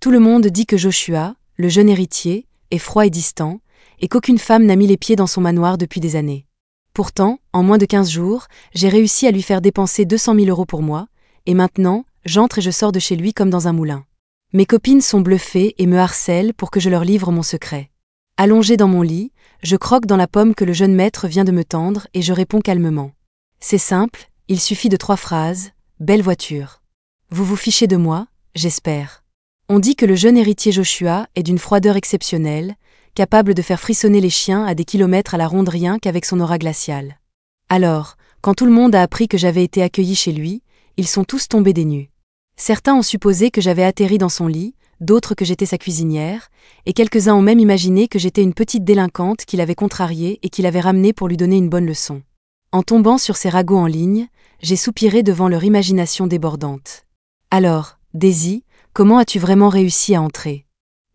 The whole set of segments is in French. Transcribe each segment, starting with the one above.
Tout le monde dit que Joshua, le jeune héritier, est froid et distant, et qu'aucune femme n'a mis les pieds dans son manoir depuis des années. Pourtant, en moins de 15 jours, j'ai réussi à lui faire dépenser 200 000 € pour moi, et maintenant, j'entre et je sors de chez lui comme dans un moulin. Mes copines sont bluffées et me harcèlent pour que je leur livre mon secret. Allongée dans mon lit, je croque dans la pomme que le jeune maître vient de me tendre et je réponds calmement. C'est simple, il suffit de 3 phrases. Belle voiture. Vous vous fichez de moi, j'espère. On dit que le jeune héritier Joshua est d'une froideur exceptionnelle, capable de faire frissonner les chiens à des kilomètres à la ronde rien qu'avec son aura glaciale. Alors, quand tout le monde a appris que j'avais été accueillie chez lui, ils sont tous tombés des nues. Certains ont supposé que j'avais atterri dans son lit, d'autres que j'étais sa cuisinière, et quelques-uns ont même imaginé que j'étais une petite délinquante qu'il avait contrariée et qu'il avait ramenée pour lui donner une bonne leçon. En tombant sur ces ragots en ligne, j'ai soupiré devant leur imagination débordante. Alors, Daisy, comment as-tu vraiment réussi à entrer ?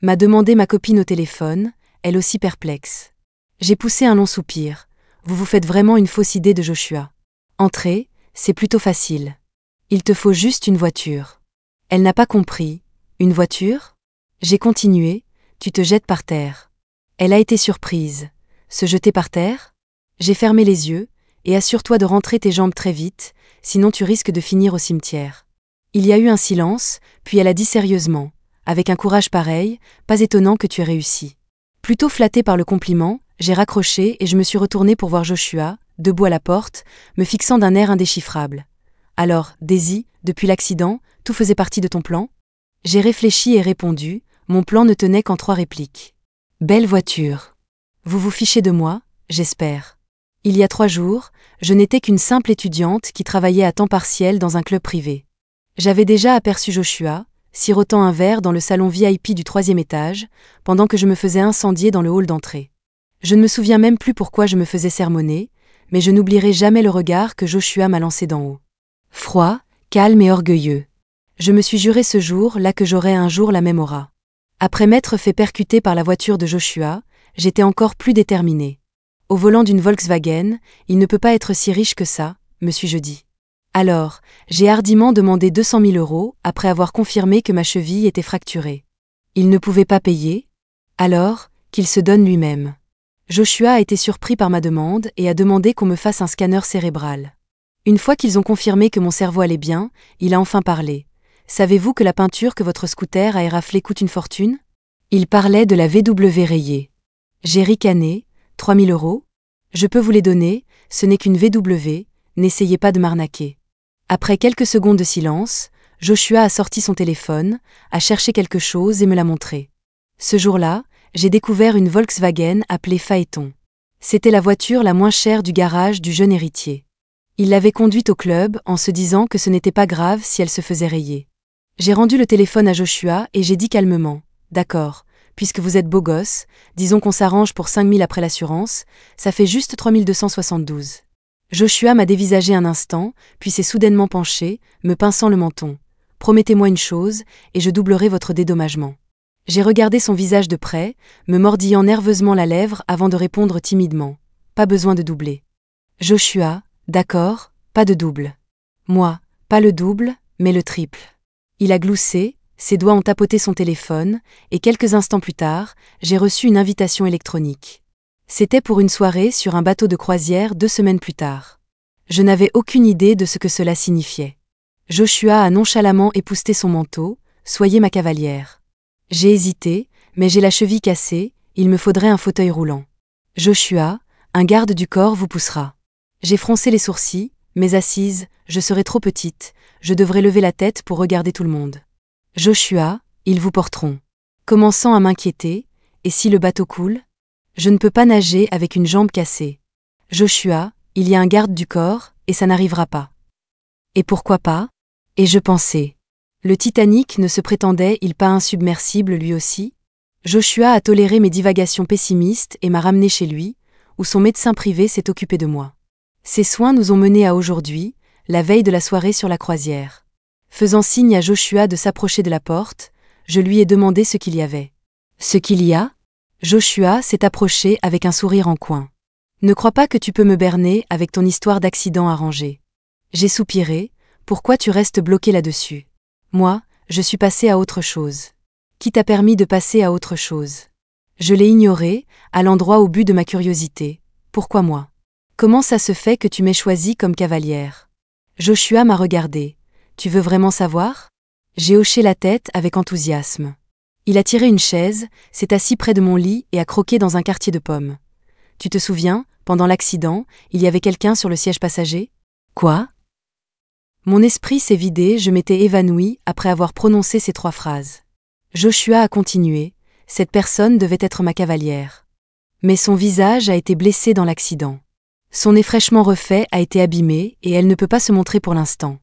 M'a demandé ma copine au téléphone, elle aussi perplexe. J'ai poussé un long soupir. Vous vous faites vraiment une fausse idée de Joshua. Entrer, c'est plutôt facile. Il te faut juste une voiture. Elle n'a pas compris. Une voiture ? J'ai continué, tu te jettes par terre. Elle a été surprise. Se jeter par terre ? J'ai fermé les yeux, et assure-toi de rentrer tes jambes très vite, sinon tu risques de finir au cimetière. Il y a eu un silence, puis elle a dit sérieusement, avec un courage pareil, pas étonnant que tu aies réussi. Plutôt flattée par le compliment, j'ai raccroché et je me suis retournée pour voir Joshua, debout à la porte, me fixant d'un air indéchiffrable. Alors, Daisy, depuis l'accident, tout faisait partie de ton plan ? J'ai réfléchi et répondu, mon plan ne tenait qu'en 3 répliques. Belle voiture. Vous vous fichez de moi, j'espère. Il y a 3 jours, je n'étais qu'une simple étudiante qui travaillait à temps partiel dans un club privé. J'avais déjà aperçu Joshua, sirotant un verre dans le salon VIP du 3e étage, pendant que je me faisais incendier dans le hall d'entrée. Je ne me souviens même plus pourquoi je me faisais sermonner, mais je n'oublierai jamais le regard que Joshua m'a lancé d'en haut. Froid, calme et orgueilleux. Je me suis juré ce jour-là que j'aurais un jour la même aura. Après m'être fait percuter par la voiture de Joshua, j'étais encore plus déterminée. Au volant d'une Volkswagen, il ne peut pas être si riche que ça, me suis-je dit. Alors, j'ai hardiment demandé 200 000 € après avoir confirmé que ma cheville était fracturée. Il ne pouvait pas payer ? Alors, qu'il se donne lui-même. Joshua a été surpris par ma demande et a demandé qu'on me fasse un scanner cérébral. Une fois qu'ils ont confirmé que mon cerveau allait bien, il a enfin parlé. Savez-vous que la peinture que votre scooter a éraflée coûte une fortune ? Il parlait de la VW rayée. J'ai ricané. 3 000 €? Je peux vous les donner, ce n'est qu'une VW, n'essayez pas de m'arnaquer. Après quelques secondes de silence, Joshua a sorti son téléphone, a cherché quelque chose et me l'a montré. Ce jour-là, j'ai découvert une Volkswagen appelée Phaéton. C'était la voiture la moins chère du garage du jeune héritier. Il l'avait conduite au club en se disant que ce n'était pas grave si elle se faisait rayer. J'ai rendu le téléphone à Joshua et j'ai dit calmement, « D'accord. Puisque vous êtes beau gosse, disons qu'on s'arrange pour 5 000 après l'assurance, ça fait juste 3 272. Joshua m'a dévisagé un instant, puis s'est soudainement penché, me pinçant le menton. Promettez-moi une chose, et je doublerai votre dédommagement. J'ai regardé son visage de près, me mordillant nerveusement la lèvre avant de répondre timidement. Pas besoin de doubler. Joshua, d'accord, pas de double. Moi, pas le double, mais le triple. Il a gloussé. Ses doigts ont tapoté son téléphone, et quelques instants plus tard, j'ai reçu une invitation électronique. C'était pour une soirée sur un bateau de croisière 2 semaines plus tard. Je n'avais aucune idée de ce que cela signifiait. Joshua a nonchalamment épousseté son manteau, « Soyez ma cavalière ». J'ai hésité, mais j'ai la cheville cassée, il me faudrait un fauteuil roulant. Joshua, un garde du corps vous poussera. J'ai froncé les sourcils, mais assise, je serai trop petite, je devrais lever la tête pour regarder tout le monde. Joshua, ils vous porteront. Commençant à m'inquiéter, et si le bateau coule ? Je ne peux pas nager avec une jambe cassée. Joshua, il y a un garde du corps, et ça n'arrivera pas. Et pourquoi pas ? Et je pensais. Le Titanic ne se prétendait-il pas insubmersible lui aussi ? Joshua a toléré mes divagations pessimistes et m'a ramené chez lui, où son médecin privé s'est occupé de moi. Ces soins nous ont menés à aujourd'hui, la veille de la soirée sur la croisière. Faisant signe à Joshua de s'approcher de la porte, je lui ai demandé ce qu'il y avait. Ce qu'il y a ? Joshua s'est approché avec un sourire en coin. Ne crois pas que tu peux me berner avec ton histoire d'accident arrangé. J'ai soupiré, pourquoi tu restes bloqué là-dessus ? Moi, je suis passé à autre chose. Qui t'a permis de passer à autre chose? Je l'ai ignoré, à l'endroit au but de ma curiosité. Pourquoi moi? Comment ça se fait que tu m'aies choisie comme cavalière? Joshua m'a regardé. Tu veux vraiment savoir? J'ai hoché la tête avec enthousiasme. Il a tiré une chaise, s'est assis près de mon lit et a croqué dans un quartier de pommes. Tu te souviens, pendant l'accident, il y avait quelqu'un sur le siège passager? Quoi? Mon esprit s'est vidé, je m'étais évanouie après avoir prononcé ces 3 phrases. Joshua a continué, cette personne devait être ma cavalière. Mais son visage a été blessé dans l'accident. Son nez fraîchement refait a été abîmé et elle ne peut pas se montrer pour l'instant.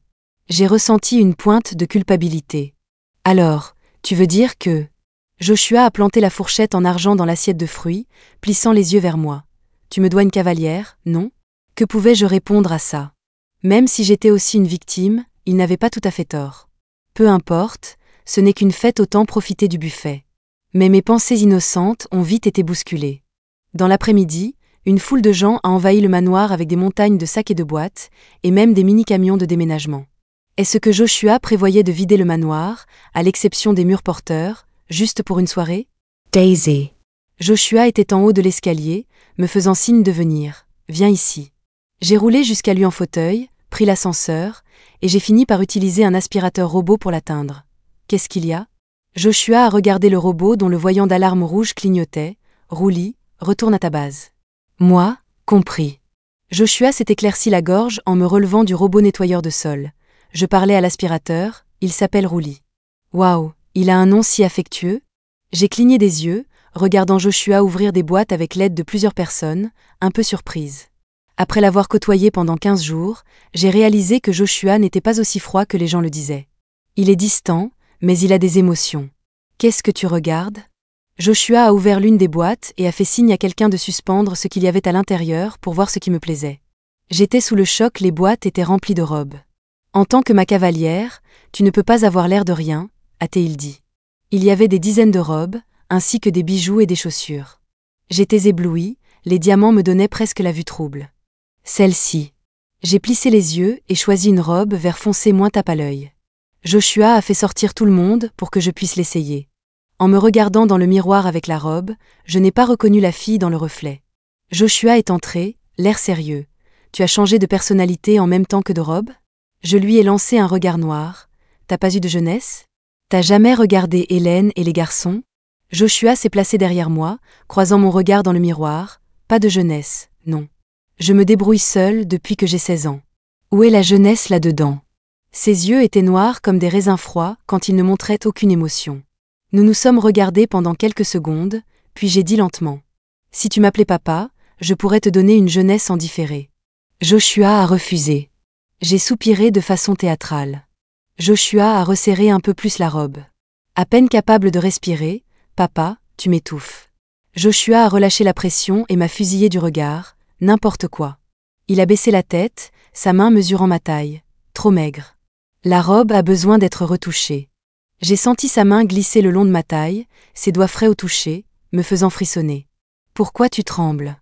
J'ai ressenti une pointe de culpabilité. Alors, tu veux dire que... Joshua a planté la fourchette en argent dans l'assiette de fruits, plissant les yeux vers moi. Tu me dois une cavalière, non? Que pouvais-je répondre à ça? Même si j'étais aussi une victime, il n'avait pas tout à fait tort. Peu importe, ce n'est qu'une fête, autant profiter du buffet. Mais mes pensées innocentes ont vite été bousculées. Dans l'après-midi, une foule de gens a envahi le manoir avec des montagnes de sacs et de boîtes, et même des mini-camions de déménagement. Est-ce que Joshua prévoyait de vider le manoir, à l'exception des murs porteurs, juste pour une soirée? Daisy. Joshua était en haut de l'escalier, me faisant signe de venir. Viens ici. J'ai roulé jusqu'à lui en fauteuil, pris l'ascenseur, et j'ai fini par utiliser un aspirateur robot pour l'atteindre. Qu'est-ce qu'il y a? Joshua a regardé le robot dont le voyant d'alarme rouge clignotait. Roulis, retourne à ta base. Moi, compris. Joshua s'est éclairci la gorge en me relevant du robot nettoyeur de sol. Je parlais à l'aspirateur, il s'appelle Roulis. Waouh, il a un nom si affectueux. J'ai cligné des yeux, regardant Joshua ouvrir des boîtes avec l'aide de plusieurs personnes, un peu surprise. Après l'avoir côtoyé pendant 15 jours, j'ai réalisé que Joshua n'était pas aussi froid que les gens le disaient. Il est distant, mais il a des émotions. Qu'est-ce que tu regardes? Joshua a ouvert l'une des boîtes et a fait signe à quelqu'un de suspendre ce qu'il y avait à l'intérieur pour voir ce qui me plaisait. J'étais sous le choc, les boîtes étaient remplies de robes. En tant que ma cavalière, tu ne peux pas avoir l'air de rien, a-t-il dit. Il y avait des dizaines de robes, ainsi que des bijoux et des chaussures. J'étais éblouie, les diamants me donnaient presque la vue trouble. Celle-ci. J'ai plissé les yeux et choisi une robe vert foncé moins tape à l'œil. Joshua a fait sortir tout le monde pour que je puisse l'essayer. En me regardant dans le miroir avec la robe, je n'ai pas reconnu la fille dans le reflet. Joshua est entré, l'air sérieux. Tu as changé de personnalité en même temps que de robe? Je lui ai lancé un regard noir. T'as pas eu de jeunesse? T'as jamais regardé Hélène et les garçons? Joshua s'est placé derrière moi, croisant mon regard dans le miroir. Pas de jeunesse, non. Je me débrouille seule depuis que j'ai 16 ans. Où est la jeunesse là-dedans? Ses yeux étaient noirs comme des raisins froids quand il ne montrait aucune émotion. Nous nous sommes regardés pendant quelques secondes, puis j'ai dit lentement. Si tu m'appelais papa, je pourrais te donner une jeunesse en différé. Joshua a refusé. J'ai soupiré de façon théâtrale. Joshua a resserré un peu plus la robe. À peine capable de respirer, papa, tu m'étouffes. Joshua a relâché la pression et m'a fusillé du regard, n'importe quoi. Il a baissé la tête, sa main mesurant ma taille. Trop maigre. La robe a besoin d'être retouchée. J'ai senti sa main glisser le long de ma taille, ses doigts frais au toucher, me faisant frissonner. Pourquoi tu trembles?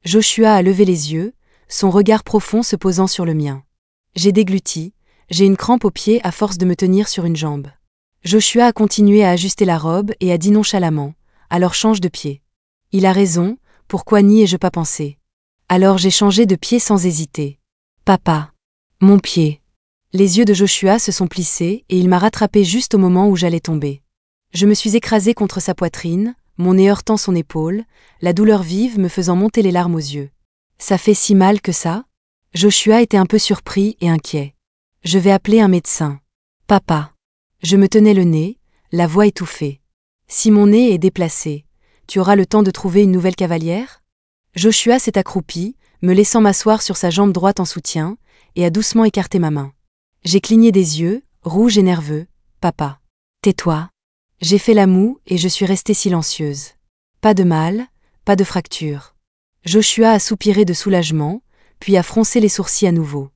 Joshua a levé les yeux, son regard profond se posant sur le mien. J'ai dégluti, j'ai une crampe au pied à force de me tenir sur une jambe. Joshua a continué à ajuster la robe et a dit nonchalamment, alors change de pied. Il a raison, pourquoi n'y ai-je pas pensé? Alors j'ai changé de pied sans hésiter. Papa. Mon pied. Les yeux de Joshua se sont plissés et il m'a rattrapé juste au moment où j'allais tomber. Je me suis écrasée contre sa poitrine, mon nez heurtant son épaule, la douleur vive me faisant monter les larmes aux yeux. Ça fait si mal que ça? Joshua était un peu surpris et inquiet. Je vais appeler un médecin. Papa. Je me tenais le nez, la voix étouffée. Si mon nez est déplacé, tu auras le temps de trouver une nouvelle cavalière? Joshua s'est accroupi, me laissant m'asseoir sur sa jambe droite en soutien, et a doucement écarté ma main. J'ai cligné des yeux, rouge et nerveux. Papa. Tais-toi. J'ai fait la moue et je suis restée silencieuse. Pas de mal, pas de fracture. Joshua a soupiré de soulagement, puis a froncé les sourcils à nouveau.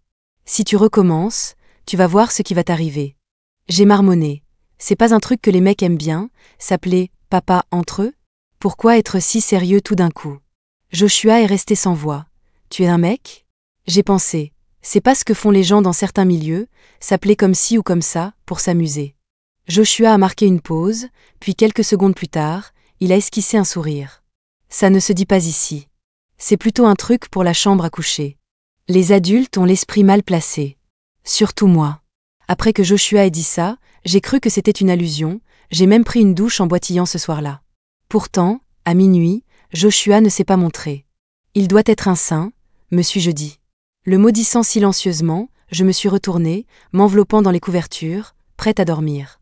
Si tu recommences, tu vas voir ce qui va t'arriver. J'ai marmonné. C'est pas un truc que les mecs aiment bien, s'appeler « papa » entre eux? Pourquoi être si sérieux tout d'un coup? Joshua est resté sans voix. Tu es un mec? J'ai pensé. C'est pas ce que font les gens dans certains milieux, s'appeler comme ci ou comme ça, pour s'amuser. Joshua a marqué une pause, puis quelques secondes plus tard, il a esquissé un sourire. Ça ne se dit pas ici. C'est plutôt un truc pour la chambre à coucher. Les adultes ont l'esprit mal placé. Surtout moi. Après que Joshua ait dit ça, j'ai cru que c'était une allusion, j'ai même pris une douche en boitillant ce soir-là. Pourtant, à minuit, Joshua ne s'est pas montré. Il doit être un saint, me suis-je dit. Le maudissant silencieusement, je me suis retournée, m'enveloppant dans les couvertures, prête à dormir.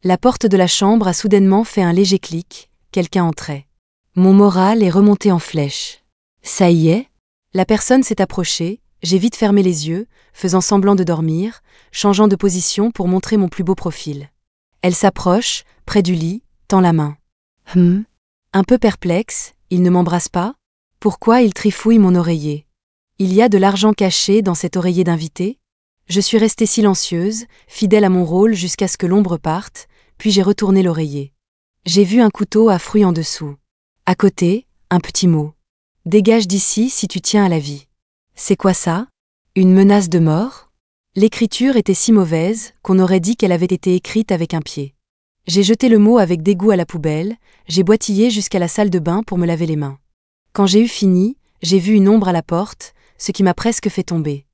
La porte de la chambre a soudainement fait un léger clic, quelqu'un entrait. Mon moral est remonté en flèche. Ça y est? La personne s'est approchée, j'ai vite fermé les yeux, faisant semblant de dormir, changeant de position pour montrer mon plus beau profil. Elle s'approche, près du lit, tend la main. Un peu perplexe, il ne m'embrasse pas? Pourquoi il trifouille mon oreiller? Il y a de l'argent caché dans cet oreiller d'invité? Je suis restée silencieuse, fidèle à mon rôle jusqu'à ce que l'ombre parte, puis j'ai retourné l'oreiller. J'ai vu un couteau à fruits en dessous. À côté, un petit mot. Dégage d'ici si tu tiens à la vie. C'est quoi ça? Une menace de mort? L'écriture était si mauvaise qu'on aurait dit qu'elle avait été écrite avec un pied. J'ai jeté le mot avec dégoût à la poubelle, j'ai boitillé jusqu'à la salle de bain pour me laver les mains. Quand j'ai eu fini, j'ai vu une ombre à la porte, ce qui m'a presque fait tomber.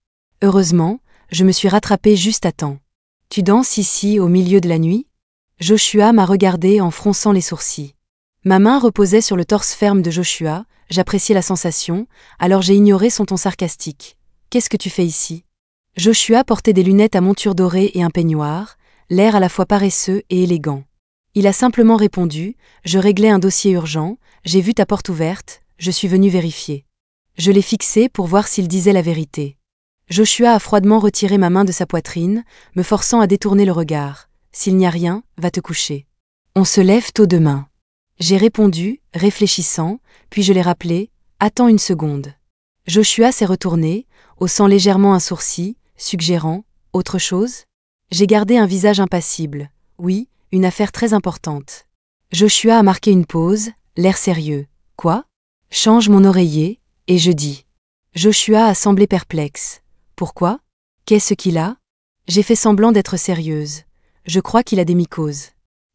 Heureusement, je me suis rattrapée juste à temps. Tu danses ici au milieu de la nuit? Joshua m'a regardé en fronçant les sourcils. Ma main reposait sur le torse ferme de Joshua, j'appréciais la sensation, alors j'ai ignoré son ton sarcastique. Qu'est-ce que tu fais ici? Joshua portait des lunettes à monture dorée et un peignoir, l'air à la fois paresseux et élégant. Il a simplement répondu, je réglais un dossier urgent, j'ai vu ta porte ouverte, je suis venu vérifier. Je l'ai fixé pour voir s'il disait la vérité. Joshua a froidement retiré ma main de sa poitrine, me forçant à détourner le regard. S'il n'y a rien, va te coucher. On se lève tôt demain. J'ai répondu, réfléchissant, puis je l'ai rappelé, attends une seconde. Joshua s'est retourné, haussant légèrement un sourcil, suggérant, autre chose? J'ai gardé un visage impassible. Oui, une affaire très importante. Joshua a marqué une pause, l'air sérieux. Quoi? Change mon oreiller, et je dis. Joshua a semblé perplexe. Pourquoi? Qu'est-ce qu'il a? J'ai fait semblant d'être sérieuse. Je crois qu'il a des mycoses.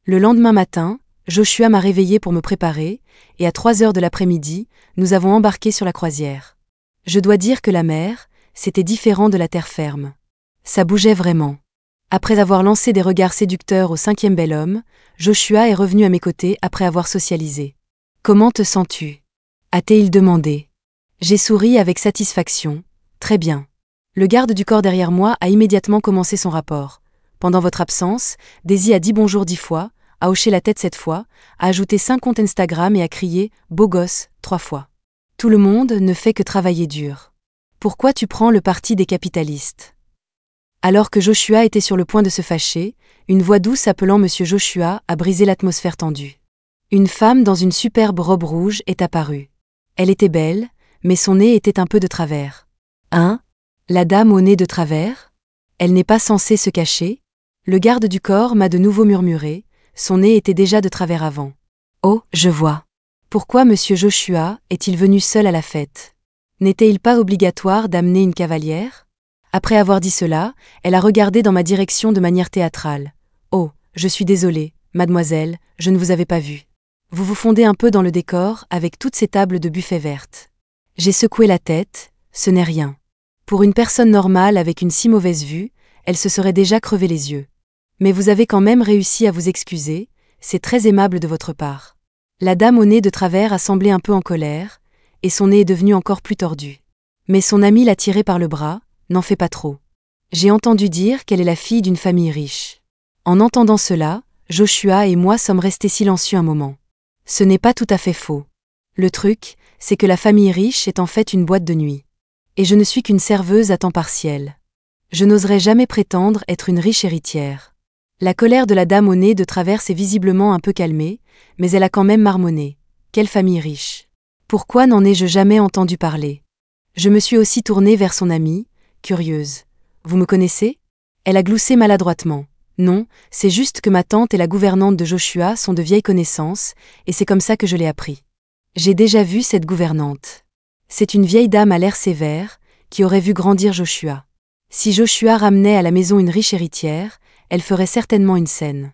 Le lendemain matin, Joshua m'a réveillée pour me préparer, et à 3h de l'après-midi, nous avons embarqué sur la croisière. Je dois dire que la mer, c'était différent de la terre ferme. Ça bougeait vraiment. Après avoir lancé des regards séducteurs au 5e bel homme, Joshua est revenu à mes côtés après avoir socialisé. Comment te sens-tu? A-t-il demandé. J'ai souri avec satisfaction. Très bien. Le garde du corps derrière moi a immédiatement commencé son rapport. Pendant votre absence, Daisy a dit bonjour 10 fois, a hoché la tête 7 fois, a ajouté 5 comptes Instagram et a crié « beau gosse » 3 fois. Tout le monde ne fait que travailler dur. Pourquoi tu prends le parti des capitalistes? Alors que Joshua était sur le point de se fâcher, une voix douce appelant Monsieur Joshua a brisé l'atmosphère tendue. Une femme dans une superbe robe rouge est apparue. Elle était belle, mais son nez était un peu de travers. Hein? La dame au nez de travers? Elle n'est pas censée se cacher? Le garde du corps m'a de nouveau murmuré, son nez était déjà de travers avant. Oh, je vois. Pourquoi Monsieur Joshua est-il venu seul à la fête? N'était-il pas obligatoire d'amener une cavalière? Après avoir dit cela, elle a regardé dans ma direction de manière théâtrale. Oh, je suis désolée, mademoiselle, je ne vous avais pas vue. Vous vous fondez un peu dans le décor avec toutes ces tables de buffet vertes. J'ai secoué la tête, ce n'est rien. Pour une personne normale avec une si mauvaise vue, elle se serait déjà crevé les yeux. Mais vous avez quand même réussi à vous excuser, c'est très aimable de votre part. La dame au nez de travers a semblé un peu en colère, et son nez est devenu encore plus tordu. Mais son ami l'a tiré par le bras, n'en fais pas trop. J'ai entendu dire qu'elle est la fille d'une famille riche. En entendant cela, Joshua et moi sommes restés silencieux un moment. Ce n'est pas tout à fait faux. Le truc, c'est que la famille riche est en fait une boîte de nuit. Et je ne suis qu'une serveuse à temps partiel. Je n'oserais jamais prétendre être une riche héritière. La colère de la dame au nez de travers s'est visiblement un peu calmée, mais elle a quand même marmonné. Quelle famille riche! Pourquoi n'en ai-je jamais entendu parler? Je me suis aussi tournée vers son amie, curieuse. Vous me connaissez? Elle a gloussé maladroitement. Non, c'est juste que ma tante et la gouvernante de Joshua sont de vieilles connaissances, et c'est comme ça que je l'ai appris. J'ai déjà vu cette gouvernante. C'est une vieille dame à l'air sévère, qui aurait vu grandir Joshua. Si Joshua ramenait à la maison une riche héritière, elle ferait certainement une scène.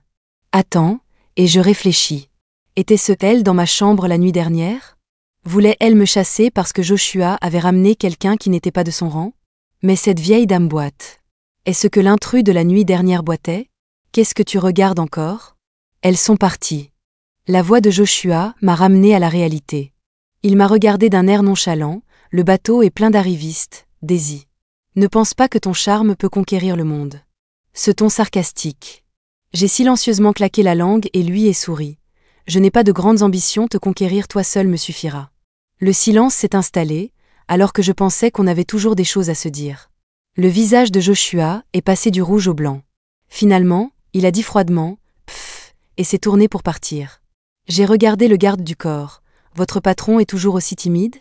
Attends, et je réfléchis. Était-ce elle dans ma chambre la nuit dernière? Voulait-elle me chasser parce que Joshua avait ramené quelqu'un qui n'était pas de son rang? Mais cette vieille dame boite. Est-ce que l'intrus de la nuit dernière boitait? Qu'est-ce que tu regardes encore? Elles sont parties. La voix de Joshua m'a ramené à la réalité. Il m'a regardé d'un air nonchalant, le bateau est plein d'arrivistes, Daisy. Ne pense pas que ton charme peut conquérir le monde. Ce ton sarcastique. J'ai silencieusement claqué la langue et lui ai souri. Je n'ai pas de grandes ambitions, te conquérir toi seul me suffira. Le silence s'est installé, alors que je pensais qu'on avait toujours des choses à se dire. Le visage de Joshua est passé du rouge au blanc. Finalement, il a dit froidement « Pfff » et s'est tourné pour partir. J'ai regardé le garde du corps. Votre patron est toujours aussi timide?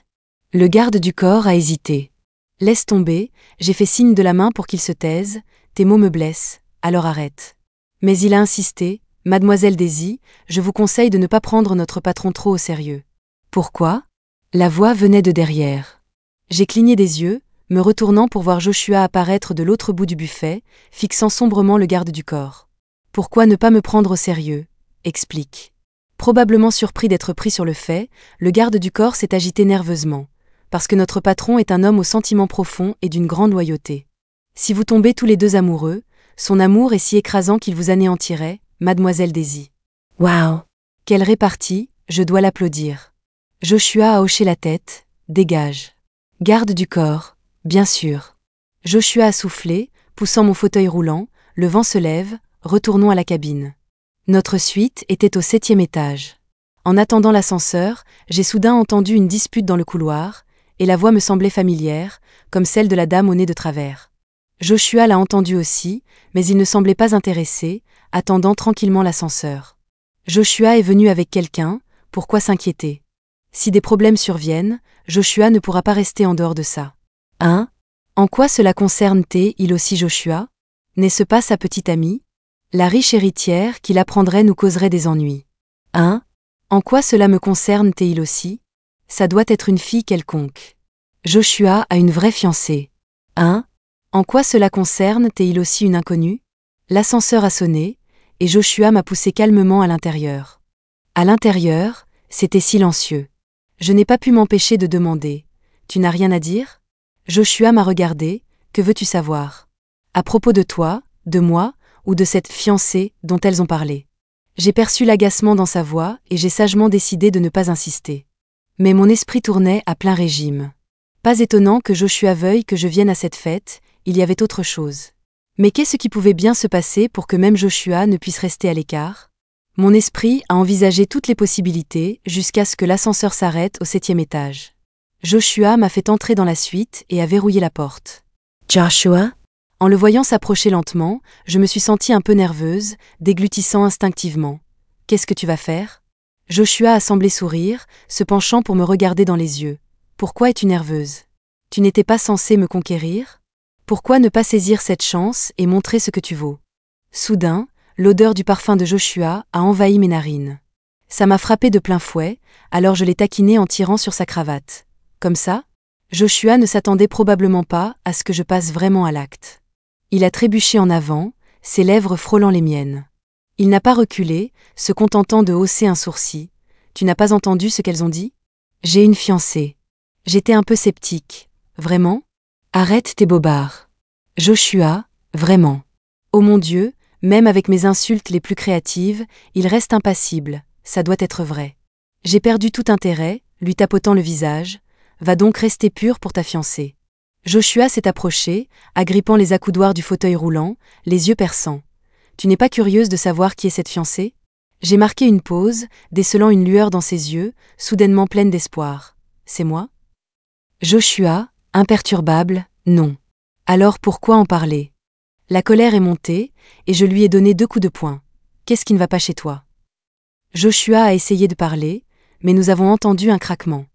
Le garde du corps a hésité. Laisse tomber, j'ai fait signe de la main pour qu'il se taise, tes mots me blessent, alors arrête. Mais il a insisté, Mademoiselle Daisy, je vous conseille de ne pas prendre notre patron trop au sérieux. Pourquoi? La voix venait de derrière. J'ai cligné des yeux, me retournant pour voir Joshua apparaître de l'autre bout du buffet, fixant sombrement le garde du corps. Pourquoi ne pas me prendre au sérieux? Explique. Probablement surpris d'être pris sur le fait, le garde du corps s'est agité nerveusement, parce que notre patron est un homme aux sentiments profonds et d'une grande loyauté. Si vous tombez tous les deux amoureux, son amour est si écrasant qu'il vous anéantirait, Mademoiselle Daisy. Waouh! Quelle répartie, je dois l'applaudir. Joshua a hoché la tête, dégage. Garde du corps, bien sûr. Joshua a soufflé, poussant mon fauteuil roulant, le vent se lève, retournons à la cabine. Notre suite était au 7e étage. En attendant l'ascenseur, j'ai soudain entendu une dispute dans le couloir, et la voix me semblait familière, comme celle de la dame au nez de travers. Joshua l'a entendu aussi, mais il ne semblait pas intéressé, attendant tranquillement l'ascenseur. Joshua est venu avec quelqu'un, pourquoi s'inquiéter? Si des problèmes surviennent, Joshua ne pourra pas rester en dehors de ça. Hein? En quoi cela concerne-t-il aussi Joshua? N'est-ce pas sa petite amie? La riche héritière qui l'apprendrait nous causerait des ennuis. Hein? En quoi cela me concerne-t-il aussi? Ça doit être une fille quelconque. Joshua a une vraie fiancée. Hein? En quoi cela concerne-t-il aussi une inconnue? L'ascenseur a sonné, et Joshua m'a poussé calmement à l'intérieur. À l'intérieur, c'était silencieux. Je n'ai pas pu m'empêcher de demander. Tu n'as rien à dire? Joshua m'a regardé, que veux-tu savoir? À propos de toi, de moi, ou de cette fiancée dont elles ont parlé. J'ai perçu l'agacement dans sa voix et j'ai sagement décidé de ne pas insister. Mais mon esprit tournait à plein régime. Pas étonnant que Joshua veuille que je vienne à cette fête, il y avait autre chose. Mais qu'est-ce qui pouvait bien se passer pour que même Joshua ne puisse rester à l'écart? Mon esprit a envisagé toutes les possibilités jusqu'à ce que l'ascenseur s'arrête au 7e étage. Joshua m'a fait entrer dans la suite et a verrouillé la porte. Joshua? En le voyant s'approcher lentement, je me suis sentie un peu nerveuse, déglutissant instinctivement. Qu'est-ce que tu vas faire? Joshua a semblé sourire, se penchant pour me regarder dans les yeux. Pourquoi es-tu nerveuse? Tu n'étais pas censée me conquérir? Pourquoi ne pas saisir cette chance et montrer ce que tu vaux? Soudain, l'odeur du parfum de Joshua a envahi mes narines. Ça m'a frappé de plein fouet, alors je l'ai taquiné en tirant sur sa cravate. Comme ça? Joshua ne s'attendait probablement pas à ce que je passe vraiment à l'acte. Il a trébuché en avant, ses lèvres frôlant les miennes. Il n'a pas reculé, se contentant de hausser un sourcil. Tu n'as pas entendu ce qu'elles ont dit? J'ai une fiancée. J'étais un peu sceptique. Vraiment? Arrête tes bobards. Joshua, vraiment. Oh mon Dieu, même avec mes insultes les plus créatives, il reste impassible, ça doit être vrai. J'ai perdu tout intérêt, lui tapotant le visage. Va donc rester pur pour ta fiancée. Joshua s'est approché, agrippant les accoudoirs du fauteuil roulant, les yeux perçants. Tu n'es pas curieuse de savoir qui est cette fiancée? J'ai marqué une pause, décelant une lueur dans ses yeux, soudainement pleine d'espoir. C'est moi? Joshua, imperturbable, non. Alors pourquoi en parler? La colère est montée, et je lui ai donné 2 coups de poing. Qu'est-ce qui ne va pas chez toi? Joshua a essayé de parler, mais nous avons entendu un craquement.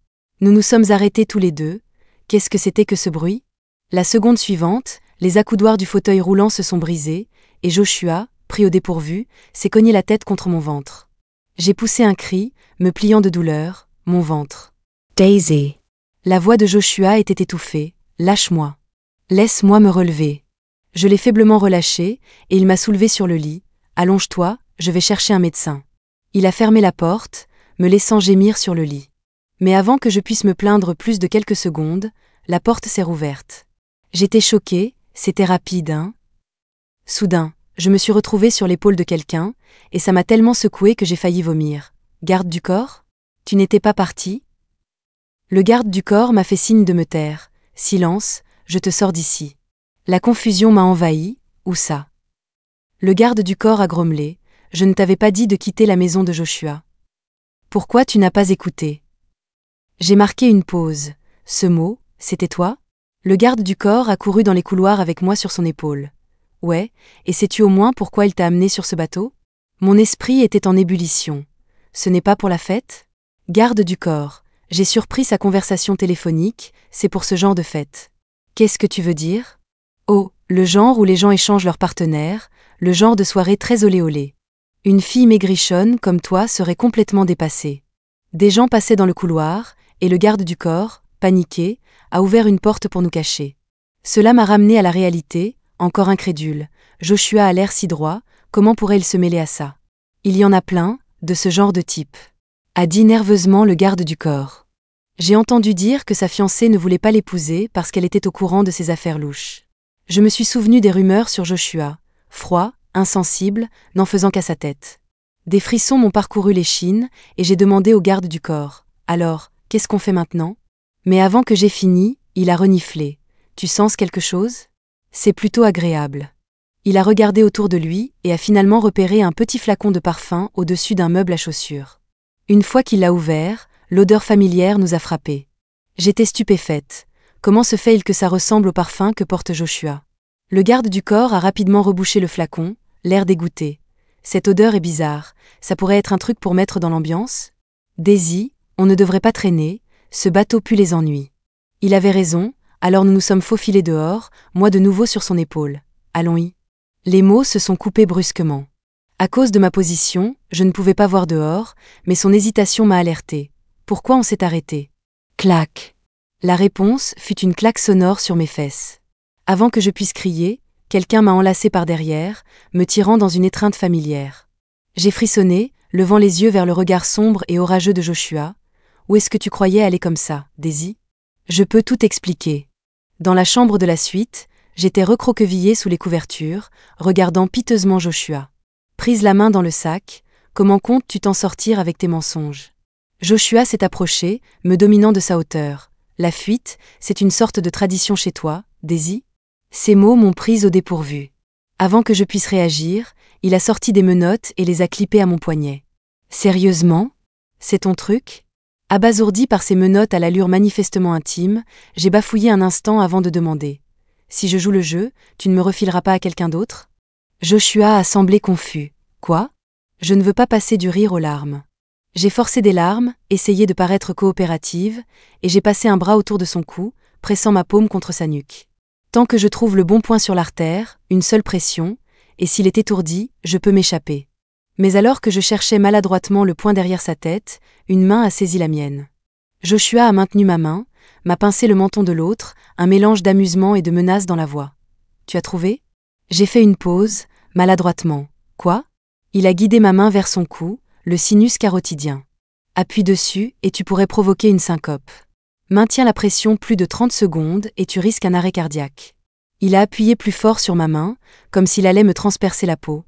Nous nous sommes arrêtés tous les deux. Qu'est-ce que c'était que ce bruit? La seconde suivante, les accoudoirs du fauteuil roulant se sont brisés, et Joshua, pris au dépourvu, s'est cogné la tête contre mon ventre. J'ai poussé un cri, me pliant de douleur, mon ventre. Daisy. La voix de Joshua était étouffée. Lâche-moi. Laisse-moi me relever. Je l'ai faiblement relâché, et il m'a soulevé sur le lit. Allonge-toi, je vais chercher un médecin. Il a fermé la porte, me laissant gémir sur le lit. Mais avant que je puisse me plaindre plus de quelques secondes, la porte s'est rouverte. J'étais choquée, c'était rapide, hein? Soudain, je me suis retrouvée sur l'épaule de quelqu'un, et ça m'a tellement secouée que j'ai failli vomir. Garde du corps? Tu n'étais pas parti? Le garde du corps m'a fait signe de me taire. Silence, je te sors d'ici. La confusion m'a envahi, où ça? Le garde du corps a grommelé. Je ne t'avais pas dit de quitter la maison de Joshua. Pourquoi tu n'as pas écouté? J'ai marqué une pause. Ce mot, c'était toi? Le garde du corps a couru dans les couloirs avec moi sur son épaule. Ouais, et sais-tu au moins pourquoi il t'a amené sur ce bateau? Mon esprit était en ébullition. Ce n'est pas pour la fête? Garde du corps, j'ai surpris sa conversation téléphonique, c'est pour ce genre de fête. Qu'est-ce que tu veux dire? Oh, le genre où les gens échangent leurs partenaires, le genre de soirée très olé olé. Une fille maigrichonne comme toi serait complètement dépassée. Des gens passaient dans le couloir, et le garde du corps, paniqué, a ouvert une porte pour nous cacher. Cela m'a ramené à la réalité, encore incrédule. Joshua a l'air si droit, comment pourrait-il se mêler à ça? Il y en a plein, de ce genre de type. A dit nerveusement le garde du corps. J'ai entendu dire que sa fiancée ne voulait pas l'épouser parce qu'elle était au courant de ses affaires louches. Je me suis souvenu des rumeurs sur Joshua, froid, insensible, n'en faisant qu'à sa tête. Des frissons m'ont parcouru l'échine, et j'ai demandé au garde du corps. Alors, qu'est-ce qu'on fait maintenant? Mais avant que j'aie fini, il a reniflé. Tu sens quelque chose? C'est plutôt agréable. Il a regardé autour de lui et a finalement repéré un petit flacon de parfum au-dessus d'un meuble à chaussures. Une fois qu'il l'a ouvert, l'odeur familière nous a frappés. J'étais stupéfaite. Comment se fait-il que ça ressemble au parfum que porte Joshua? Le garde du corps a rapidement rebouché le flacon, l'air dégoûté. Cette odeur est bizarre, ça pourrait être un truc pour mettre dans l'ambiance? Daisy, on ne devrait pas traîner, ce bateau pue les ennuis. Il avait raison, alors nous nous sommes faufilés dehors, moi de nouveau sur son épaule. Allons-y. Les mots se sont coupés brusquement. À cause de ma position, je ne pouvais pas voir dehors, mais son hésitation m'a alertée. Pourquoi on s'est arrêté? Clac. La réponse fut une claque sonore sur mes fesses. Avant que je puisse crier, quelqu'un m'a enlacé par derrière, me tirant dans une étreinte familière. J'ai frissonné, levant les yeux vers le regard sombre et orageux de Joshua. Où est-ce que tu croyais aller comme ça, Daisy? Je peux tout expliquer. Dans la chambre de la suite, j'étais recroquevillée sous les couvertures, regardant piteusement Joshua. Prise la main dans le sac, comment comptes-tu t'en sortir avec tes mensonges? Joshua s'est approché, me dominant de sa hauteur. La fuite, c'est une sorte de tradition chez toi, Daisy? Ces mots m'ont prise au dépourvu. Avant que je puisse réagir, il a sorti des menottes et les a clippées à mon poignet. Sérieusement? C'est ton truc? Abasourdi par ces menottes à l'allure manifestement intime, j'ai bafouillé un instant avant de demander. Si je joue le jeu, tu ne me refileras pas à quelqu'un d'autre? Joshua a semblé confus. Quoi? Je ne veux pas passer du rire aux larmes. J'ai forcé des larmes, essayé de paraître coopérative, et j'ai passé un bras autour de son cou, pressant ma paume contre sa nuque. Tant que je trouve le bon point sur l'artère, une seule pression, et s'il est étourdi, je peux m'échapper. Mais alors que je cherchais maladroitement le point derrière sa tête, une main a saisi la mienne. Joshua a maintenu ma main, m'a pincé le menton de l'autre, un mélange d'amusement et de menace dans la voix. Tu as trouvé? J'ai fait une pause, maladroitement. Quoi? Il a guidé ma main vers son cou, le sinus carotidien. Appuie dessus et tu pourrais provoquer une syncope. Maintiens la pression plus de 30 secondes et tu risques un arrêt cardiaque. Il a appuyé plus fort sur ma main, comme s'il allait me transpercer la peau.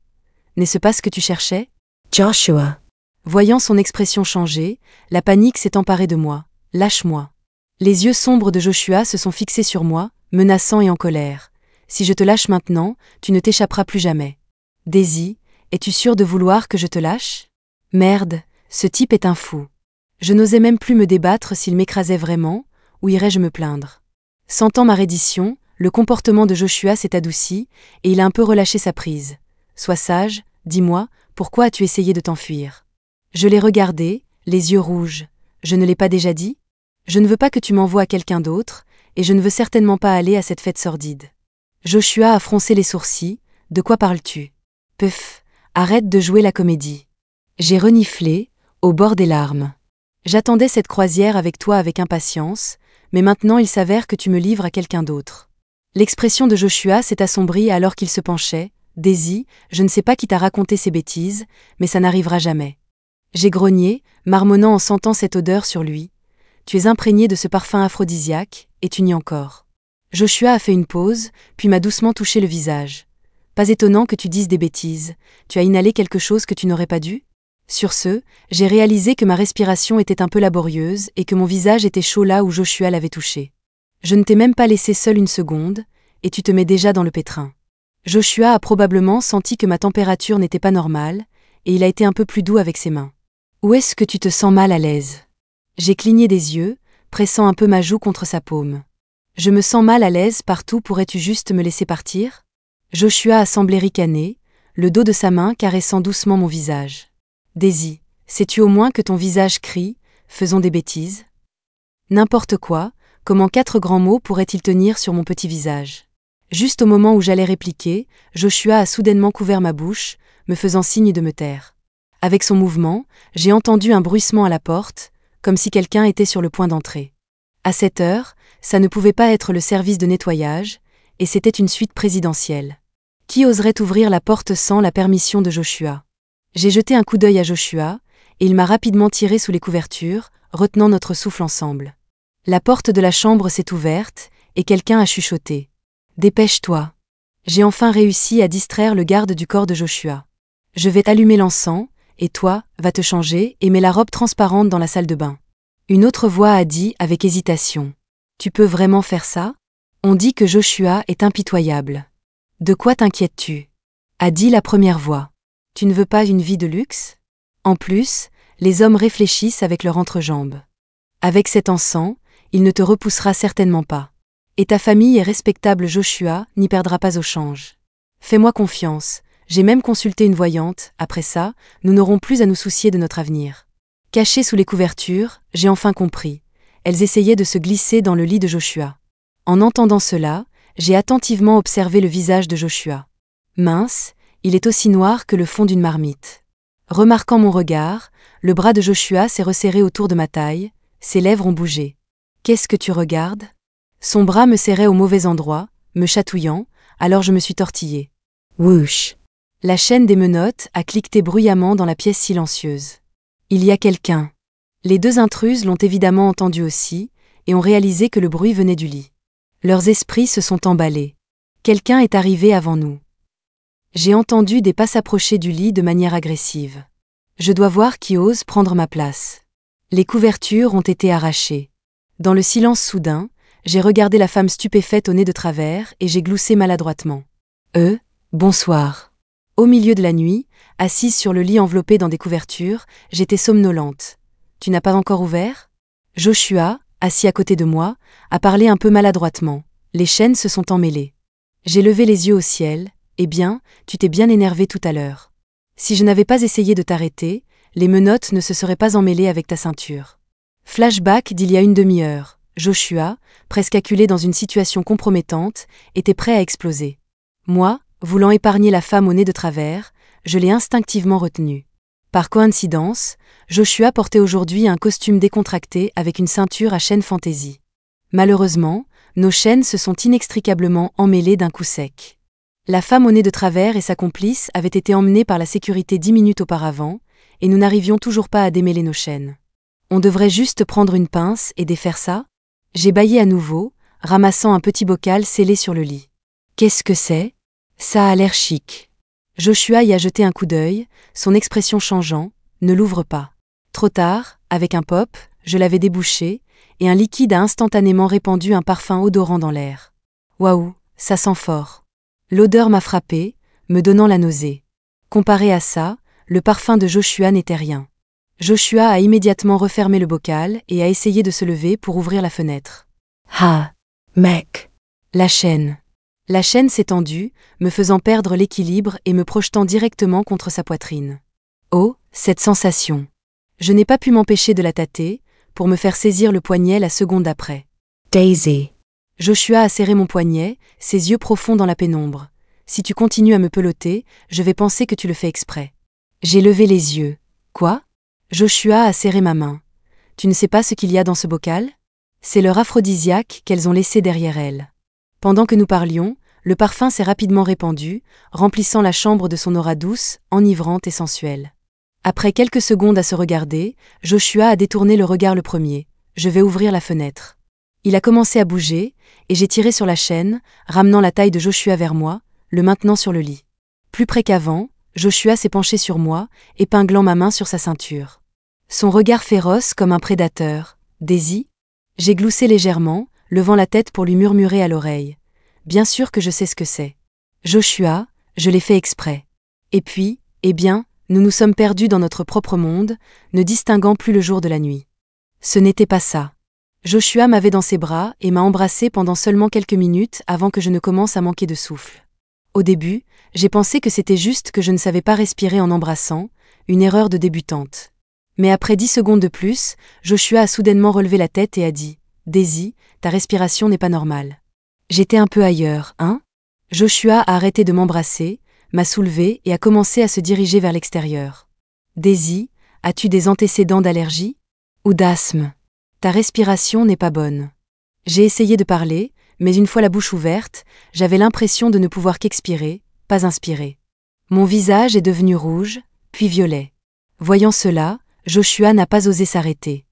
N'est-ce pas ce que tu cherchais? Joshua. Voyant son expression changer, la panique s'est emparée de moi. Lâche-moi. Les yeux sombres de Joshua se sont fixés sur moi, menaçants et en colère. Si je te lâche maintenant, tu ne t'échapperas plus jamais. Daisy, es-tu sûre de vouloir que je te lâche? Merde, ce type est un fou. Je n'osais même plus me débattre s'il m'écrasait vraiment, ou irais-je me plaindre. Sentant ma reddition, le comportement de Joshua s'est adouci, et il a un peu relâché sa prise. Sois sage, dis-moi, pourquoi as-tu essayé de t'enfuir? Je l'ai regardé, les yeux rouges. Je ne l'ai pas déjà dit? Je ne veux pas que tu m'envoies à quelqu'un d'autre, et je ne veux certainement pas aller à cette fête sordide. Joshua a froncé les sourcils. De quoi parles-tu? Puf, arrête de jouer la comédie. J'ai reniflé, au bord des larmes. J'attendais cette croisière avec toi avec impatience, mais maintenant il s'avère que tu me livres à quelqu'un d'autre. L'expression de Joshua s'est assombrie alors qu'il se penchait, Daisy, je ne sais pas qui t'a raconté ces bêtises, mais ça n'arrivera jamais. J'ai grogné, marmonnant en sentant cette odeur sur lui. Tu es imprégné de ce parfum aphrodisiaque, et tu nies encore. Joshua a fait une pause, puis m'a doucement touché le visage. Pas étonnant que tu dises des bêtises, tu as inhalé quelque chose que tu n'aurais pas dû? Sur ce, j'ai réalisé que ma respiration était un peu laborieuse et que mon visage était chaud là où Joshua l'avait touché. Je ne t'ai même pas laissé seule une seconde, et tu te mets déjà dans le pétrin. Joshua a probablement senti que ma température n'était pas normale, et il a été un peu plus doux avec ses mains. Où est-ce que tu te sens mal à l'aise? J'ai cligné des yeux, pressant un peu ma joue contre sa paume. Je me sens mal à l'aise partout, pourrais-tu juste me laisser partir? Joshua a semblé ricaner, le dos de sa main caressant doucement mon visage. Daisy, sais-tu au moins que ton visage crie, faisons des bêtises? N'importe quoi, comment 4 grands mots pourraient-ils tenir sur mon petit visage? Juste au moment où j'allais répliquer, Joshua a soudainement couvert ma bouche, me faisant signe de me taire. Avec son mouvement, j'ai entendu un bruissement à la porte, comme si quelqu'un était sur le point d'entrer. À cette heure, ça ne pouvait pas être le service de nettoyage, et c'était une suite présidentielle. Qui oserait ouvrir la porte sans la permission de Joshua? J'ai jeté un coup d'œil à Joshua, et il m'a rapidement tiré sous les couvertures, retenant notre souffle ensemble. La porte de la chambre s'est ouverte, et quelqu'un a chuchoté. « Dépêche-toi !» J'ai enfin réussi à distraire le garde du corps de Joshua. « Je vais allumer l'encens, et toi, va te changer et mets la robe transparente dans la salle de bain. » Une autre voix a dit avec hésitation. « Tu peux vraiment faire ça? On dit que Joshua est impitoyable. »« De quoi t'inquiètes-tu » a dit la première voix. « Tu ne veux pas une vie de luxe? » En plus, les hommes réfléchissent avec leur entrejambe. « Avec cet encens, il ne te repoussera certainement pas. Et ta famille est respectable, Joshua n'y perdra pas au change. Fais-moi confiance, j'ai même consulté une voyante, après ça, nous n'aurons plus à nous soucier de notre avenir. » Cachées sous les couvertures, j'ai enfin compris. Elles essayaient de se glisser dans le lit de Joshua. En entendant cela, j'ai attentivement observé le visage de Joshua. Mince, il est aussi noir que le fond d'une marmite. Remarquant mon regard, le bras de Joshua s'est resserré autour de ma taille, ses lèvres ont bougé. « Qu'est-ce que tu regardes ?» Son bras me serrait au mauvais endroit, me chatouillant, alors je me suis tortillée. Whoosh! La chaîne des menottes a cliqueté bruyamment dans la pièce silencieuse. Il y a quelqu'un. Les 2 intruses l'ont évidemment entendu aussi, et ont réalisé que le bruit venait du lit. Leurs esprits se sont emballés. Quelqu'un est arrivé avant nous. J'ai entendu des pas s'approcher du lit de manière agressive. Je dois voir qui ose prendre ma place. Les couvertures ont été arrachées. Dans le silence soudain, j'ai regardé la femme stupéfaite au nez de travers et j'ai gloussé maladroitement. Bonsoir. Au milieu de la nuit, assise sur le lit enveloppé dans des couvertures, j'étais somnolente. Tu n'as pas encore ouvert? Joshua, assis à côté de moi, a parlé un peu maladroitement. Les chaînes se sont emmêlées. J'ai levé les yeux au ciel. Eh bien, tu t'es bien énervé tout à l'heure. Si je n'avais pas essayé de t'arrêter, les menottes ne se seraient pas emmêlées avec ta ceinture. Flashback d'il y a une demi-heure. Joshua, presque acculé dans une situation compromettante, était prêt à exploser. Moi, voulant épargner la femme au nez de travers, je l'ai instinctivement retenue. Par coïncidence, Joshua portait aujourd'hui un costume décontracté avec une ceinture à chaîne fantaisie. Malheureusement, nos chaînes se sont inextricablement emmêlées d'un coup sec. La femme au nez de travers et sa complice avaient été emmenées par la sécurité 10 minutes auparavant, et nous n'arrivions toujours pas à démêler nos chaînes. On devrait juste prendre une pince et défaire ça? J'ai bâillé à nouveau, ramassant un petit bocal scellé sur le lit. Qu'est-ce que c'est? Ça a l'air chic. Joshua y a jeté un coup d'œil, son expression changeant. Ne l'ouvre pas. Trop tard, avec un pop, je l'avais débouché, et un liquide a instantanément répandu un parfum odorant dans l'air. Waouh, ça sent fort. L'odeur m'a frappée, me donnant la nausée. Comparé à ça, le parfum de Joshua n'était rien. Joshua a immédiatement refermé le bocal et a essayé de se lever pour ouvrir la fenêtre. Ah, mec! La chaîne. La chaîne s'est tendue, me faisant perdre l'équilibre et me projetant directement contre sa poitrine. Oh, cette sensation! Je n'ai pas pu m'empêcher de la tâter, pour me faire saisir le poignet la seconde d'après. Daisy! Joshua a serré mon poignet, ses yeux profonds dans la pénombre. Si tu continues à me peloter, je vais penser que tu le fais exprès. J'ai levé les yeux. Quoi? Joshua a serré ma main. Tu ne sais pas ce qu'il y a dans ce bocal? C'est leur aphrodisiaque qu'elles ont laissé derrière elles. Pendant que nous parlions, Le parfum s'est rapidement répandu, remplissant la chambre de son aura douce, enivrante et sensuelle. Après quelques secondes à se regarder, Joshua a détourné le regard le premier. Je vais ouvrir la fenêtre. Il a commencé à bouger, et j'ai tiré sur la chaîne, ramenant la taille de Joshua vers moi, le maintenant sur le lit. Plus près qu'avant, Joshua s'est penché sur moi, épinglant ma main sur sa ceinture. Son regard féroce comme un prédateur. Daisy? J'ai gloussé légèrement, levant la tête pour lui murmurer à l'oreille. Bien sûr que je sais ce que c'est. Joshua, je l'ai fait exprès. Et puis, eh bien, nous nous sommes perdus dans notre propre monde, ne distinguant plus le jour de la nuit. Ce n'était pas ça. Joshua m'avait dans ses bras et m'a embrassé pendant seulement quelques minutes avant que je ne commence à manquer de souffle. Au début, j'ai pensé que c'était juste que je ne savais pas respirer en embrassant, une erreur de débutante. Mais après 10 secondes de plus, Joshua a soudainement relevé la tête et a dit « Daisy, ta respiration n'est pas normale. » J'étais un peu ailleurs, hein? Joshua a arrêté de m'embrasser, m'a soulevé et a commencé à se diriger vers l'extérieur. « Daisy, as-tu des antécédents d'allergie? Ou d'asthme? Ta respiration n'est pas bonne. » J'ai essayé de parler, mais une fois la bouche ouverte, j'avais l'impression de ne pouvoir qu'expirer, pas inspirer. Mon visage est devenu rouge, puis violet. Voyant cela, Joshua n'a pas osé s'arrêter.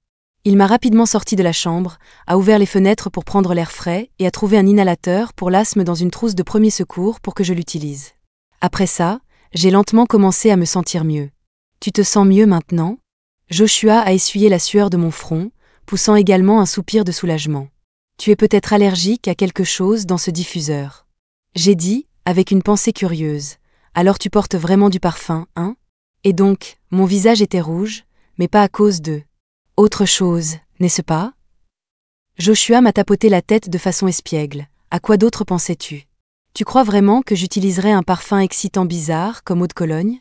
Il m'a rapidement sorti de la chambre, a ouvert les fenêtres pour prendre l'air frais et a trouvé un inhalateur pour l'asthme dans une trousse de premier secours pour que je l'utilise. Après ça, j'ai lentement commencé à me sentir mieux. « Tu te sens mieux maintenant ?» Joshua a essuyé la sueur de mon front, poussant également un soupir de soulagement. « Tu es peut-être allergique à quelque chose dans ce diffuseur. » J'ai dit, avec une pensée curieuse. « Alors tu portes vraiment du parfum, hein ?» Et donc, mon visage était rouge, mais pas à cause de autre chose, n'est-ce pas? Joshua m'a tapoté la tête de façon espiègle. À quoi d'autre pensais-tu? Tu crois vraiment que j'utiliserais un parfum excitant bizarre comme eau de Cologne?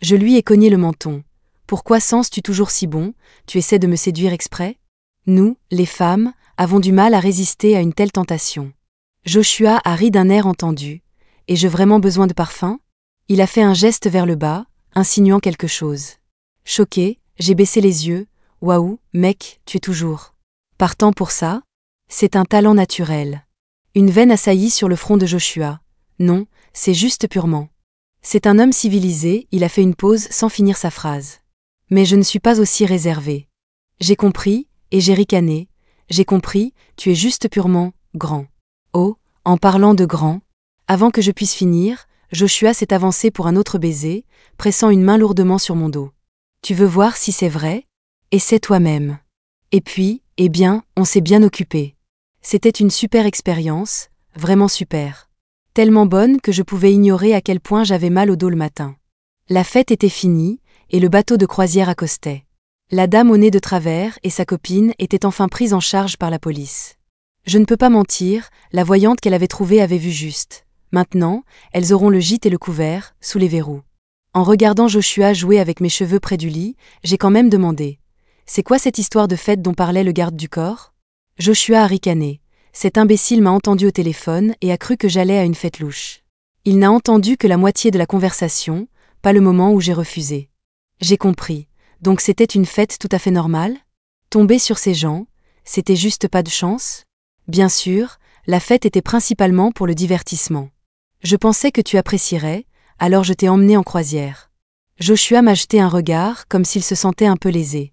Je lui ai cogné le menton. Pourquoi sens-tu toujours si bon? Tu essaies de me séduire exprès? Nous, les femmes, avons du mal à résister à une telle tentation. Joshua a ri d'un air entendu. Ai-je vraiment besoin de parfum? Il a fait un geste vers le bas, insinuant quelque chose. Choqué, j'ai baissé les yeux. Waouh, mec, tu es toujours partant pour ça? C'est un talent naturel. Une veine a sailli sur le front de Joshua. Non, c'est juste purement. C'est un homme civilisé, il a fait une pause sans finir sa phrase. Mais je ne suis pas aussi réservé. J'ai compris, et j'ai ricané. J'ai compris, tu es juste purement grand. Oh, en parlant de grand. Avant que je puisse finir, Joshua s'est avancé pour un autre baiser, pressant une main lourdement sur mon dos. Tu veux voir si c'est vrai? Essaie toi-même. Et puis, eh bien, on s'est bien occupé. C'était une super expérience, vraiment super. Tellement bonne que je pouvais ignorer à quel point j'avais mal au dos le matin. La fête était finie, et le bateau de croisière accostait. La dame au nez de travers et sa copine étaient enfin prises en charge par la police. Je ne peux pas mentir, la voyante qu'elle avait trouvée avait vu juste. Maintenant, elles auront le gîte et le couvert, sous les verrous. En regardant Joshua jouer avec mes cheveux près du lit, j'ai quand même demandé. C'est quoi cette histoire de fête dont parlait le garde du corps? Joshua a ricané. Cet imbécile m'a entendu au téléphone et a cru que j'allais à une fête louche. Il n'a entendu que la moitié de la conversation, pas le moment où j'ai refusé. J'ai compris. Donc c'était une fête tout à fait normale? Tomber sur ces gens, c'était juste pas de chance? Bien sûr, la fête était principalement pour le divertissement. Je pensais que tu apprécierais, alors je t'ai emmené en croisière. Joshua m'a jeté un regard comme s'il se sentait un peu lésé.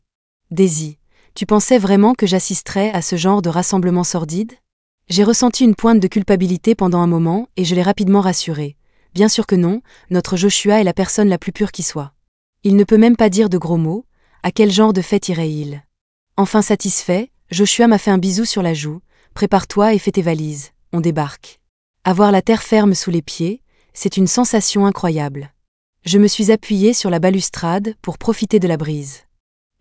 Daisy, tu pensais vraiment que j'assisterais à ce genre de rassemblement sordide? J'ai ressenti une pointe de culpabilité pendant un moment et je l'ai rapidement rassuré. Bien sûr que non, notre Joshua est la personne la plus pure qui soit. Il ne peut même pas dire de gros mots, à quel genre de fête irait-il? Enfin satisfait, Joshua m'a fait un bisou sur la joue. Prépare-toi et fais tes valises, on débarque. Avoir la terre ferme sous les pieds, c'est une sensation incroyable. Je me suis appuyée sur la balustrade pour profiter de la brise.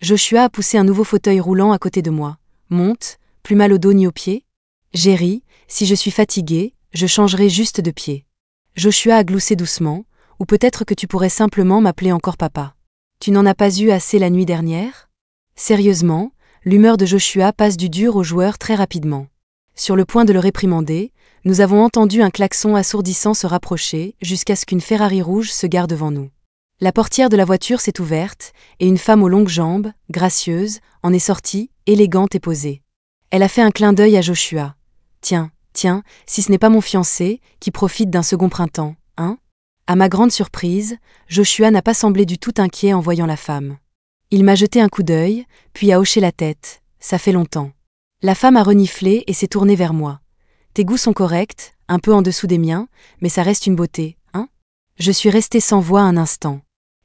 Joshua a poussé un nouveau fauteuil roulant à côté de moi. Monte, plus mal au dos ni aux pieds? J'ai ri, si je suis fatiguée, je changerai juste de pied. Joshua a gloussé doucement, ou peut-être que tu pourrais simplement m'appeler encore papa. Tu n'en as pas eu assez la nuit dernière? Sérieusement, l'humeur de Joshua passe du dur au joueur très rapidement. Sur le point de le réprimander, nous avons entendu un klaxon assourdissant se rapprocher jusqu'à ce qu'une Ferrari rouge se gare devant nous. La portière de la voiture s'est ouverte, et une femme aux longues jambes, gracieuse, en est sortie, élégante et posée. Elle a fait un clin d'œil à Joshua. « Tiens, Tiens, si ce n'est pas mon fiancé, qui profite d'un second printemps, hein? À ma grande surprise, Joshua n'a pas semblé du tout inquiet en voyant la femme. Il m'a jeté un coup d'œil, puis a hoché la tête. Ça fait longtemps. La femme a reniflé et s'est tournée vers moi. Tes goûts sont corrects, un peu en dessous des miens, mais ça reste une beauté, hein? Je suis restée sans voix un instant.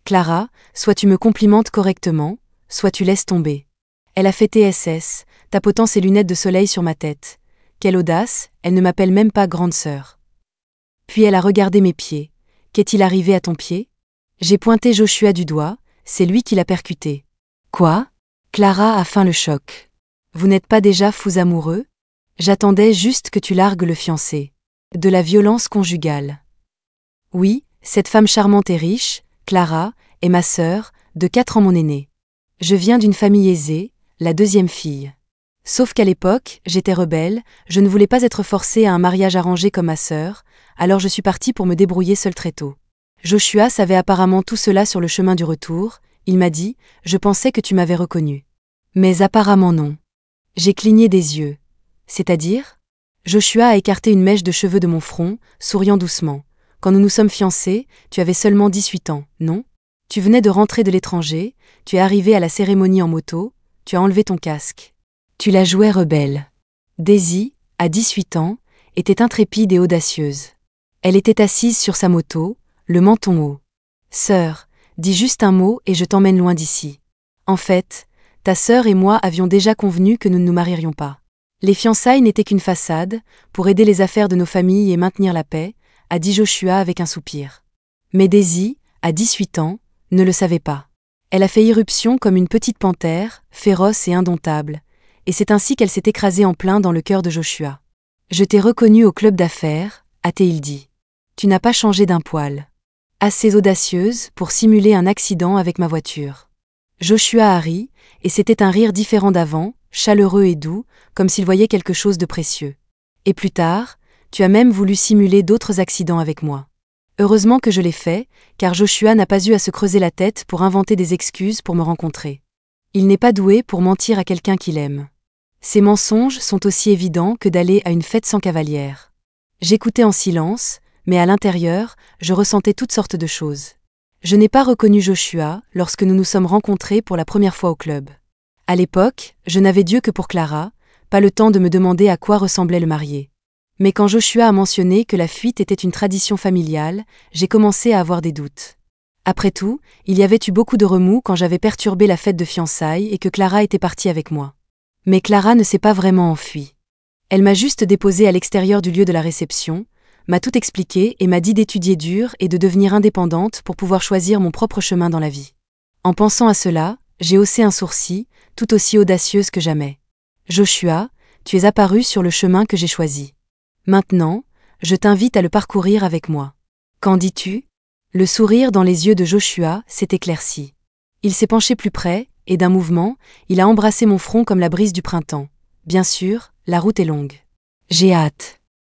Clara, soit tu me complimentes correctement, soit tu laisses tomber. Elle a fait TSS, tapotant ses lunettes de soleil sur ma tête. Quelle audace, elle ne m'appelle même pas grande sœur. Puis elle a regardé mes pieds. Qu'est-il arrivé à ton pied? J'ai pointé Joshua du doigt, c'est lui qui l'a percuté. Quoi? Clara a feint le choc. Vous n'êtes pas déjà fous amoureux? J'attendais juste que tu largues le fiancé. De la violence conjugale. Oui, cette femme charmante et riche, Clara, est ma sœur, de 4 ans mon aînée. Je viens d'une famille aisée, la deuxième fille. Sauf qu'à l'époque, j'étais rebelle, je ne voulais pas être forcée à un mariage arrangé comme ma sœur, alors je suis partie pour me débrouiller seule très tôt. Joshua savait apparemment tout cela sur le chemin du retour, il m'a dit « Je pensais que tu m'avais reconnu. » Mais apparemment non. J'ai cligné des yeux. C'est-à-dire? Joshua a écarté une mèche de cheveux de mon front, souriant doucement. Quand nous nous sommes fiancés, tu avais seulement 18 ans, non? Tu venais de rentrer de l'étranger, tu es arrivé à la cérémonie en moto, tu as enlevé ton casque. Tu la jouais rebelle. Daisy, à 18 ans, était intrépide et audacieuse. Elle était assise sur sa moto, le menton haut. Sœur, dis juste un mot et je t'emmène loin d'ici. En fait, ta sœur et moi avions déjà convenu que nous ne nous marierions pas. Les fiançailles n'étaient qu'une façade, pour aider les affaires de nos familles et maintenir la paix, a dit Joshua avec un soupir. Mais Daisy, à 18 ans, ne le savait pas. Elle a fait irruption comme une petite panthère, féroce et indomptable, et c'est ainsi qu'elle s'est écrasée en plein dans le cœur de Joshua. Je t'ai reconnu au club d'affaires, a-t-il dit. Tu n'as pas changé d'un poil. Assez audacieuse pour simuler un accident avec ma voiture. Joshua a ri, et c'était un rire différent d'avant, chaleureux et doux, comme s'il voyait quelque chose de précieux. Et plus tard, tu as même voulu simuler d'autres accidents avec moi. Heureusement que je l'ai fait, car Joshua n'a pas eu à se creuser la tête pour inventer des excuses pour me rencontrer. Il n'est pas doué pour mentir à quelqu'un qu'il aime. Ses mensonges sont aussi évidents que d'aller à une fête sans cavalière. J'écoutais en silence, mais à l'intérieur, je ressentais toutes sortes de choses. Je n'ai pas reconnu Joshua lorsque nous nous sommes rencontrés pour la première fois au club. À l'époque, je n'avais d'yeux que pour Clara, pas le temps de me demander à quoi ressemblait le marié. Mais quand Joshua a mentionné que la fuite était une tradition familiale, j'ai commencé à avoir des doutes. Après tout, il y avait eu beaucoup de remous quand j'avais perturbé la fête de fiançailles et que Clara était partie avec moi. Mais Clara ne s'est pas vraiment enfuie. Elle m'a juste déposée à l'extérieur du lieu de la réception, m'a tout expliqué et m'a dit d'étudier dur et de devenir indépendante pour pouvoir choisir mon propre chemin dans la vie. En pensant à cela, j'ai haussé un sourcil, tout aussi audacieuse que jamais. Joshua, tu es apparu sur le chemin que j'ai choisi. Maintenant, je t'invite à le parcourir avec moi. Qu'en dis-tu? Le sourire dans les yeux de Joshua s'est éclairci. Il s'est penché plus près, et d'un mouvement, il a embrassé mon front comme la brise du printemps. Bien sûr, la route est longue. J'ai hâte.